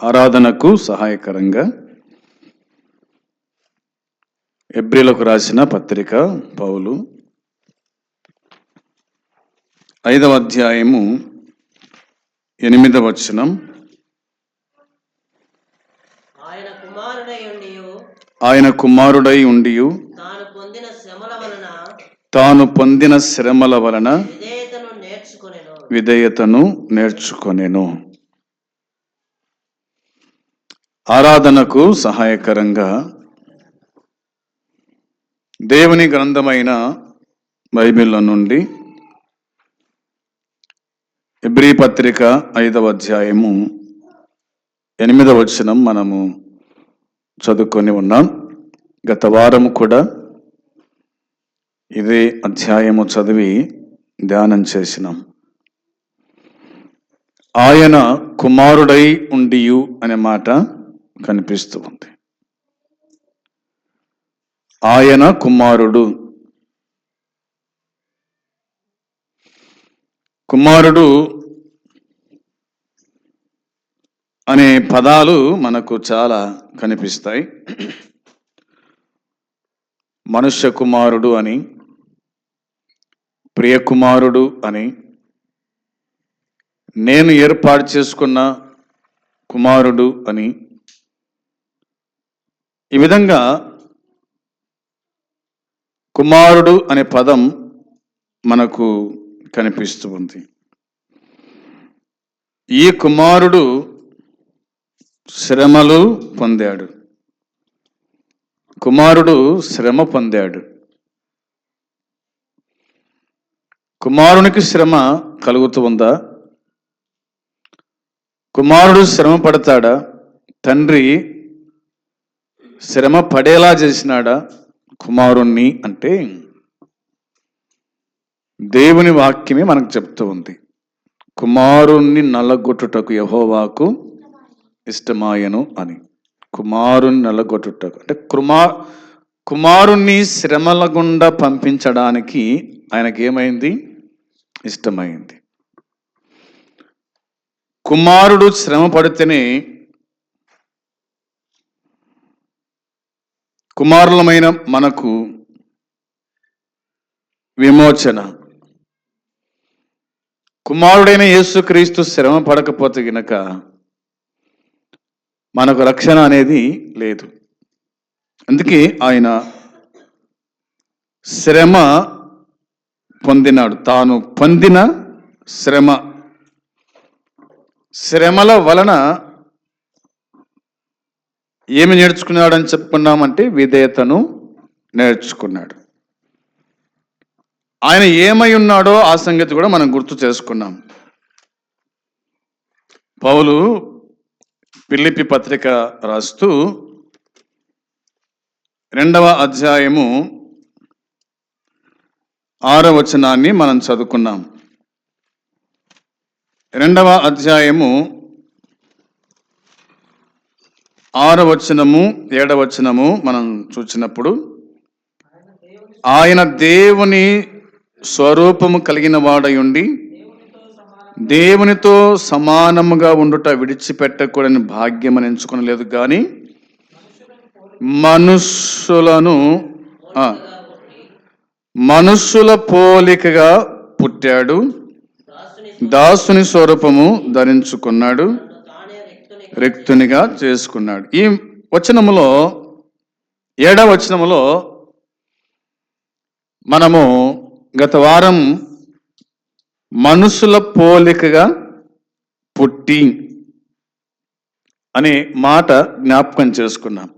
ఆరాధనకు సహాయకరంగా హెబ్రీలకు రాసిన పత్రిక పౌలు 5వ అధ్యాయము 8వ వచనం. ఆయన కుమారుడై ఉండియు తాను పొందిన శ్రమల వలన విధేయతను నేర్చుకొనెను. ఆరాధనకు సహాయకరంగా దేవుని గ్రంథమైన బైబిల్ నుండి హెబ్రీ పత్రిక 5వ అధ్యాయము 8వ వచనం మనము చదువుకొని ఉన్నాం. గత వారం కూడా ఇదే అధ్యాయము చదివి ధ్యానం చేసినాం. ఆయన కుమారుడై ఉండియు అనే మాట కనిపిస్తూ ఉంది. ఆయన కుమారుడు. కుమారుడు అనే పదాలు మనకు చాలా కనిపిస్తాయి. మనుష్య కుమారుడు అని, ప్రియ కుమారుడు అని, నేను ఏర్పాటు చేసుకున్న కుమారుడు అని, ఈ విధంగా కుమారుడు అనే పదం మనకు కనిపిస్తూ ఉంది. ఈ కుమారుడు శ్రమలు పొందాడు. కుమారుడు శ్రమ పొందాడు. కుమారునికి శ్రమ కలుగుతూ ఉందా? కుమారుడు శ్రమ పడతాడా? తండ్రి శ్రమ పడేలా చేసినాడా కుమారుణ్ణి అంటే దేవుని వాక్యమే మనకు చెప్తూ ఉంది. కుమారుణ్ణి నల్లగొట్టుటకు యెహోవాకు ఇష్టమాయను అని. కుమారుణ్ణి నల్లగొట్టుటకు అంటే కుమారుణ్ణి శ్రమల గుండా పంపించడానికి ఆయనకి ఏమైంది? ఇష్టమైంది. కుమారుడు శ్రమ పడితేనే కుమారులమైన మనకు విమోచన. కుమారుడైన యేసుక్రీస్తు శ్రమ పడకపోతే గనక మనకు రక్షణ అనేది లేదు. అందుకే ఆయన శ్రమ పొందినాడు. తాను పొందిన శ్రమల వలన ఏమి నేర్చుకున్నాడని చెప్పుకున్నామంటే విధేయతను నేర్చుకున్నాడు. ఆయన ఏమై ఉన్నాడో ఆ సంగతి కూడా మనం గుర్తు చేసుకున్నాం. పౌలు ఫిలిప్పీ పత్రిక రాస్తూ 2వ అధ్యాయము 6వ వచనాన్ని మనం చదువుకున్నాం. 2వ అధ్యాయము 6వ వచనము 7వ వచనము మనం చూసినప్పుడు, ఆయన దేవుని స్వరూపము కలిగిన వాడయుండి దేవునితో సమానముగా ఉండుట విడిచిపెట్టకూడని భాగ్యం అని ఎంచుకొనలేదు, కానీ మనుష్యుల పోలికగా పుట్టాడు, దాసుని స్వరూపము ధరించుకున్నాడు, రిక్తునిగా చేసుకున్నాడు. ఈ వచనములో 7వ వచనములో మనము గత వారం మనుషుల పోలికగా పుట్టి అనే మాట జ్ఞాపకం చేసుకున్నాం.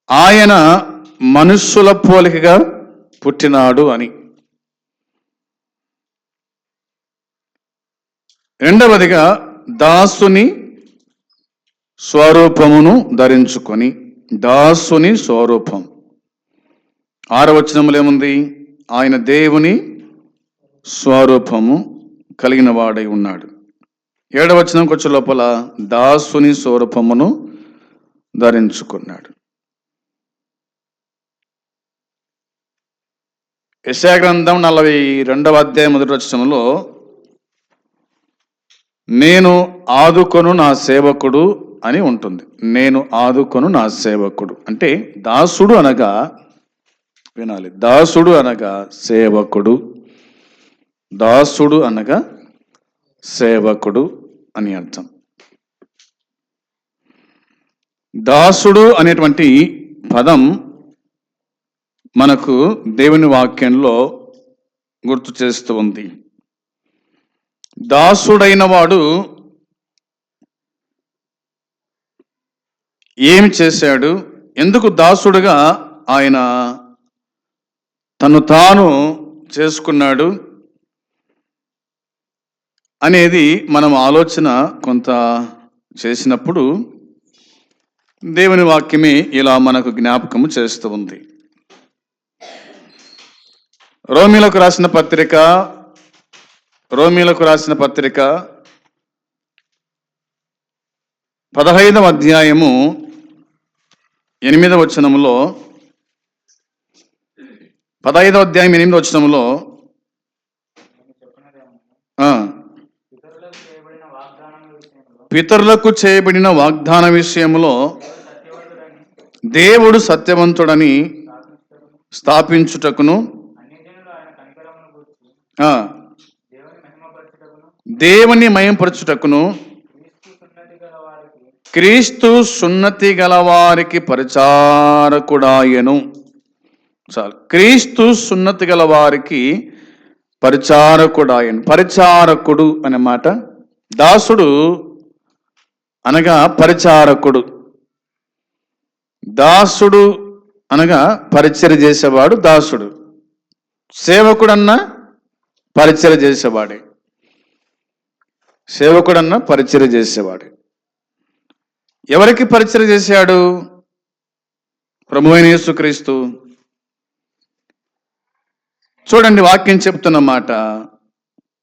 ఆయన మనుషుల పోలికగా పుట్టినాడు అని. రెండవదిగా దాసుని స్వరూపమును ధరించుకొని, దాసుని స్వరూపం. 6వ వచనములో ఏముంది? ఆయన దేవుని స్వరూపము కలిగిన వాడై ఉన్నాడు. 7వ వచనంకి వచ్చే లోపల దాసుని స్వరూపమును ధరించుకున్నాడు. యెషయా గ్రంథం 42వ అధ్యాయం 1వ వచనంలో నేను ఆదుకొను నా సేవకుడు అని ఉంటుంది. నేను ఆదుకొను నా సేవకుడు అంటే దాసుడు అనగా, వినాలి, దాసుడు అనగా సేవకుడు, దాసుడు అనగా సేవకుడు అని అర్థం. దాసుడు అనేటువంటి పదం మనకు దేవుని వాక్యంలో గుర్తు చేస్తూ ఉంది. దాసుడైన వాడు ఏమి చేశాడు, ఎందుకు దాసుడుగా ఆయన తను తాను చేసుకున్నాడు అనేది మనం ఆలోచన కొంత చేసినప్పుడు దేవుని వాక్యమే ఇలా మనకు జ్ఞాపకము చేస్తూ ఉంది. రోమీలకు రాసిన పత్రిక 15వ అధ్యాయము 8వ వచనములో, 15వ అధ్యాయం 8వ వచనములో పితరులకు చేయబడిన వాగ్దాన విషయంలో దేవుడు సత్యవంతుడని స్థాపించుటకును దేవుని మహిమపరచుటకును క్రీస్తు సున్నతి గల వారికి పరిచారకుడాయను. చాలు, క్రీస్తు సున్నతి గల వారికి పరిచారకుడాయను. పరిచారకుడు అనే మాట, దాసుడు అనగా పరిచారకుడు. దాసుడు అనగా పరిచర్య చేసేవాడు దాసుడు. సేవకుడన్నా పరిచర్య చేసేవాడే. సేవకుడన్నా పరిచర్య చేసేవాడే. ఎవరికి పరిచర్య చేశాడు? ప్రభువైన యేసుక్రీస్తు. చూడండి, వాక్యం చెప్తున్న మాట,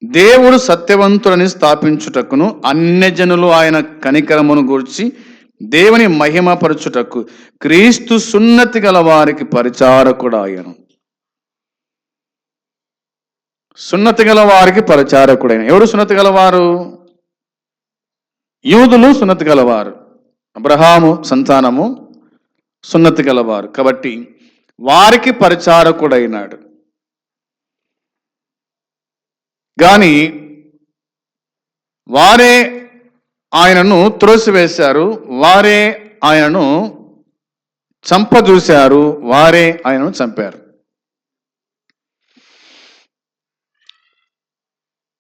దేవుడు సత్యవంతులని స్థాపించుటకును అన్యజనులు ఆయన కనికరమును గూర్చి దేవుని మహిమపరచుటకు క్రీస్తు సున్నతి గల వారికి పరిచారకుడాయను. సున్నతి గల వారికి పరిచారకుడైన. ఎవరు సున్నతి గలవారు? యూదులు సున్నతి గలవారు, అబ్రహాము సంతానము సున్నతి గలవారు కాబట్టి వారికి పరిచారకుడైనాడు. కానీ వారే ఆయనను త్రోసివేశారు, వారే ఆయనను చంపజూశారు, వారే ఆయనను చంపారు.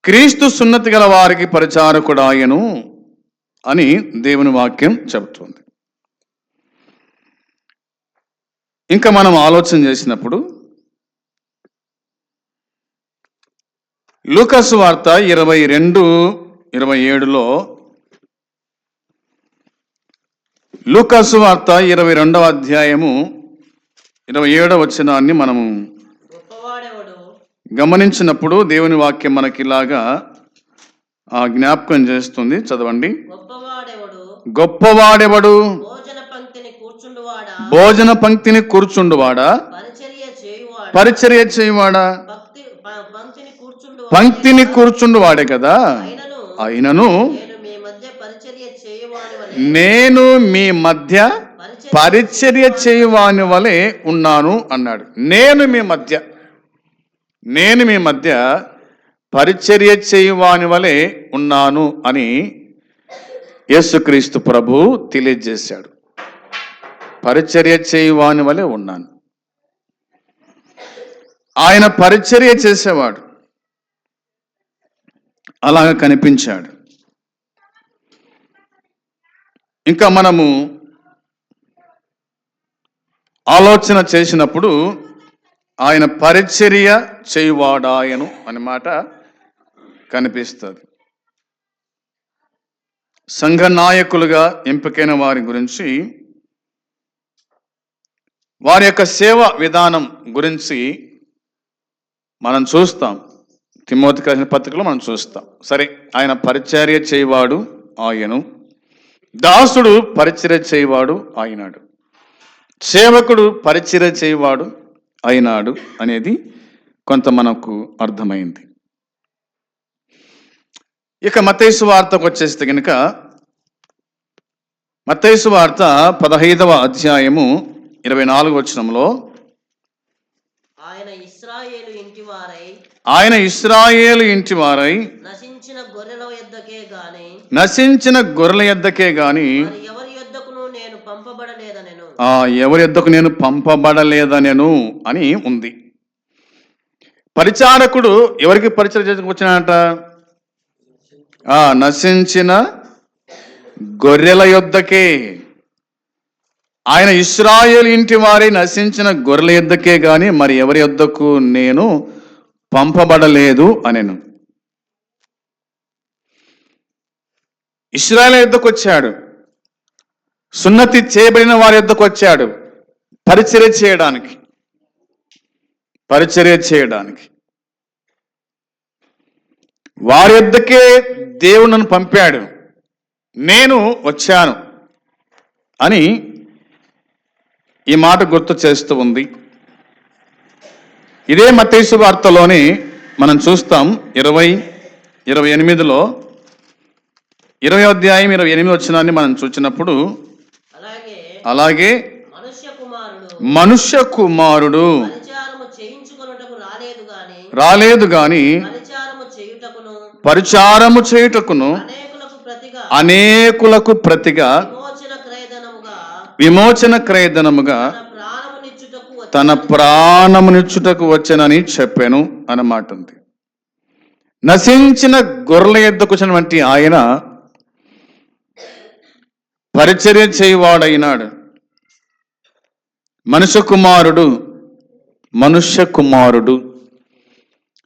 క్రీస్తు సున్నతి గల వారికి పరిచారకుడాయను అని దేవుని వాక్యం చెబుతుంది. ఇంకా మనం ఆలోచన చేసినప్పుడు లూకాసు వార్త 22:27లో, లూకాసు వార్త 22వ అధ్యాయము 27వ వచనాన్ని మనము గమనించినప్పుడు దేవుని వాక్యం మనకి ఇలాగా జ్ఞాపకం చేస్తుంది. చదవండి. గొప్పవాడెవడు? భోజన పంక్తిని కూర్చుండువాడా, పరిచర్య చేయువాడా? పంక్తిని కూర్చుండువాడే కదా. అయినను నేను మీ మధ్య పరిచర్య చేయువాని వలె ఉన్నాను అన్నాడు. నేను మీ మధ్య పరిచర్య చేయువాని వలె ఉన్నాను అని యేసుక్రీస్తు ప్రభు తెలియజేశాడు. పరిచర్య చేయువాని వలె ఉన్నాను. ఆయన పరిచర్య చేసేవాడు, అలాగ కనిపించాడు. ఇంకా మనము ఆలోచన చేసినప్పుడు ఆయన పరిచర్య చేయువాడాయను అనే మాట కనిపిస్తుంది. సంఘ నాయకులుగా ఎంపికైన వారి గురించి, వారి యొక్క సేవ విధానం గురించి మనం చూస్తాం. తిమోతికి రాసిన పత్రికలో మనం చూస్తాం. సరే, ఆయన పరిచర్య చేయవాడు ఆయను, దాసుడు పరిచర్య చేయవాడు అయినాడు, సేవకుడు పరిచర్య చేయవాడు అయినాడు అనేది కొంత మనకు అర్థమైంది. ఇక మత్తయి సువార్తకు వచ్చేస్తే కనుక మత్తయి సువార్త 15వ అధ్యాయము 24వ వచనంలో ఆయన ఇశ్రాయేలు ఇంటి వారై నశించిన గొర్రెల యొద్దకే గాని ఎవరి యొద్దకును నేను పంపబడలేదనెను. ఎవరి యొద్దకు నేను పంపబడలేదనెను అని ఉంది. పరిచారకుడు ఎవరికి పరిచయం చేసుకొచ్చినట? నశించిన గొర్రెల యొద్దకే. ఆయన ఇశ్రాయేలు ఇంటి వారి నశించిన గొర్రెల యొద్దకే గాని మరి ఎవరి యొద్దకు నేను పంపబడలేదు అనెను. ఇశ్రాయేలు యొద్దకు వచ్చాడు, సున్నతి చేయబడిన వారి యొద్దకు వచ్చాడు పరిచర్య చేయడానికి. వారి యొద్దకే దేవుడు నన్ను పంపాడు, నేను వచ్చాను అని ఈ మాట గుర్తు చేస్తూ ఉంది. ఇదే మత్తయి సువార్తలోని మనం చూస్తాం 28లో 20వ అధ్యాయం 28 వచనాన్ని మనం చూసినప్పుడు, అలాగే మనుష్య కుమారుడు రాలేదు గాని పరిచారము చేయుటకును అనేకులకు ప్రతిగా విమోచన క్రయధనముగా తన ప్రాణమునిచ్చుటకు వచ్చెనని చెప్పాను అన్నమాట ఉంది. నశించిన గొర్రెల యొద్దకు వచ్చినటువంటి ఆయన పరిచర్య చేయువాడైనాడు. మనుష్య కుమారుడు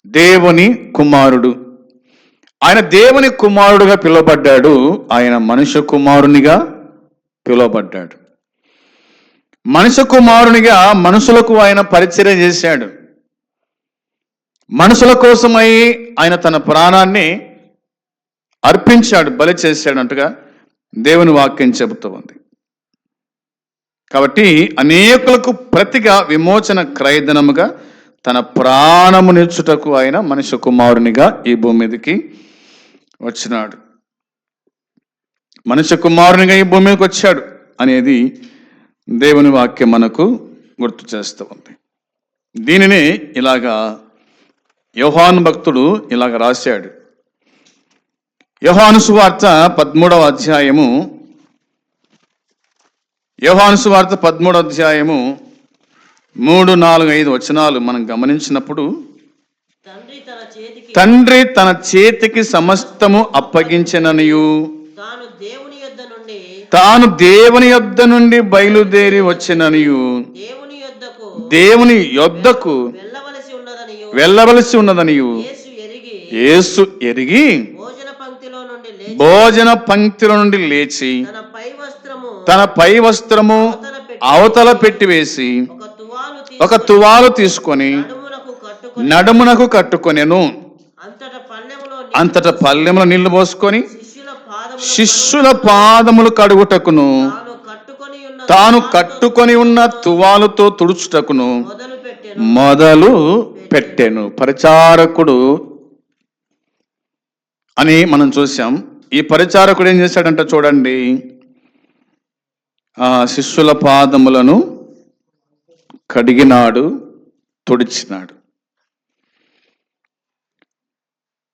దేవుని కుమారుడు. ఆయన దేవుని కుమారుడుగా పిలువబడ్డాడు, ఆయన మనుష్య కుమారునిగా పిలువబడ్డాడు. మనుష్య కుమారునిగా మనుషులకు ఆయన పరిచర్య చేశాడు. మనుషుల కోసమై ఆయన తన ప్రాణాన్ని అర్పించాడు, బలి చేశాడంటగా దేవుని వాక్యం చెబుతూ ఉంది. కాబట్టి అనేకులకు ప్రతిగా విమోచన క్రయధనముగా తన ప్రాణమునిచ్చుటకు ఆయన మనుష్య కుమారునిగా ఈ భూమి మీదకి వచ్చినాడు. మనుష్య కుమారునిగా ఈ భూమి మీదకి వచ్చాడు అనేది దేవుని వాక్యం మనకు గుర్తు చేస్తూ ఉంది. దీనిని ఇలాగా యోహాను భక్తుడు ఇలాగ రాశాడు. యోహాను సువార్త 13వ అధ్యాయము 3, 4, 5 వచనాలు మనం గమనించినప్పుడు, తండ్రి తన చేతికి సమస్తము అప్పగించెననియు తాను దేవుని యొద్ద నుండి బయలుదేరి వచ్చిననియు దేవుని యొద్దకు వెళ్ళవలసి ఉన్నదనియు యేసు ఎరిగి భోజన పంక్తిలో నుండి లేచి తన పై వస్త్రము అవతల పెట్టివేసి ఒక తువాలు తీసుకొని నడుమునకు కట్టుకొనెను. అంతట పల్లెములో నీళ్లు పోసుకొని శిష్యుల పాదములు కడుగుటకును తాను కట్టుకొని ఉన్న తువాలుతో తుడుచుటకును మొదలు పెట్టెను. పరిచారకుడు అని మనం చూసాం. ఈ పరిచారకుడు ఏం చేశాడంట చూడండి, శిష్యుల పాదములను కడిగినాడు, తుడిచినాడు.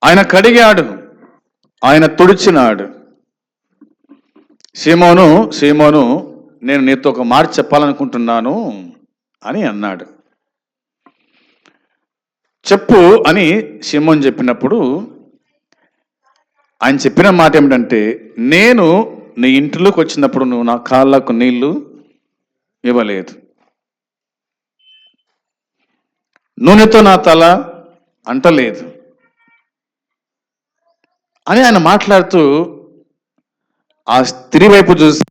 ఆయన కడిగాడు, ఆయన తుడిచినాడు. సీమోను నేను నీతో ఒక మాట చెప్పాలనుకుంటున్నాను అని అన్నాడు. చెప్పు అని సీమోను చెప్పినప్పుడు ఆయన చెప్పిన మాట ఏమిటంటే, నేను నీ ఇంటిలోకి వచ్చినప్పుడు నువ్వు నా కాళ్ళకు నీళ్లు ఇవ్వలేదు, నూనెతో నా తల అంటలేదు అని ఆయన మాట్లాడుతూ ఆ స్త్రీ వైపు చూసి